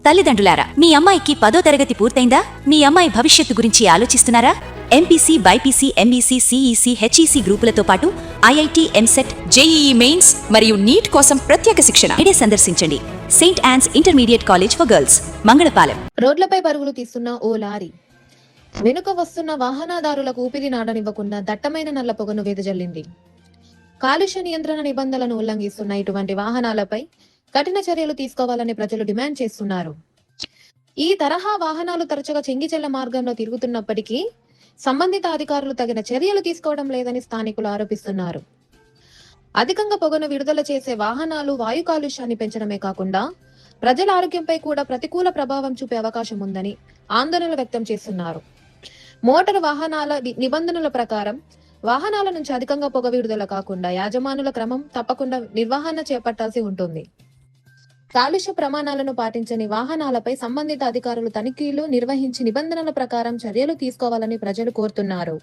తల్లిదండ్రులారా, మీ అమ్మాయికి 10వ తరగతి పూర్తయిందా? మీ అమ్మాయి భవిష్యత్తు గురించి ఆలోచిస్తున్నారా? MPC, BiPC, MEC, CEC, HEC గ్రూపులతో పాటు ఐఐటీ, ఎంసెట్, జేఈఈ మెయిన్స్ మరియు నీట్ కోసం ప్రత్యేక శిక్షణ ఇడే సందర్శించండి. Saint Ann's intermediate college for girls, Mangalapalem. రోడ్లపై పరుగులు తీస్తున్న ఓ లారీ వెనుక వస్తున్న వాహనదారులకు ఊపిరి నాడనివ్వకుండా దట్టమైన నల్ల పొగను వెదజల్లింది. కాలుష్య నియంత్రణ నిబంధనలను ఉల్లంఘిస్తున్న ఇటువంటి వాహనాలపై కఠిన చర్యలు తీసుకోవాలని ప్రజలు డిమాండ్ చేస్తున్నారు. ఈ తరహా వాహనాలు తరచుగా చెంగిచెల్ల మార్గంలో తిరుగుతున్నప్పటికీ సంబంధిత అధికారులు తగిన చర్యలు తీసుకోవడం లేదని స్థానికులు ఆరోపిస్తున్నారు. అధికంగా పొగను విడుదల చేసే వాహనాలు వాయు కాలుష్యాన్ని పెంచడమే కాకుండా ప్రజల ఆరోగ్యంపై కూడా ప్రతికూల ప్రభావం చూపే అవకాశం ఉందని ఆందోళన వ్యక్తం చేస్తున్నారు. మోటారు వాహనాల నిబంధనల ప్రకారం వాహనాల నుంచి అధికంగా పొగ విడుదల కాకుండా యాజమానుల క్రమం తప్పకుండా నిర్వహణ చేపట్టాల్సి ఉంటుంది. కాలుష్య ప్రమాణాలను పాటించని వాహనాలపై సంబంధిత అధికారులు తనిఖీలు నిర్వహించి నిబంధనల ప్రకారం చర్యలు తీసుకోవాలని ప్రజలు కోరుతున్నారు.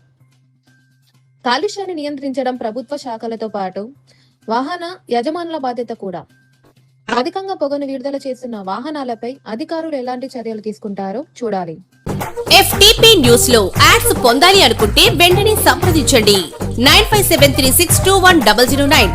కాలుష్యాన్ని నియంత్రించడం ప్రభుత్వ శాఖలతో పాటు వాహన యజమానుల బాధ్యత కూడా. అధికంగా పొగను విడుదల చేస్తున్న వాహనాలపై అధికారులు ఎలాంటి చర్యలు తీసుకుంటారో చూడాలి. FTP న్యూస్ లో యాడ్స్ పొందాలి అనుకుంటే వెంటనే సంప్రదించండి 9573621009.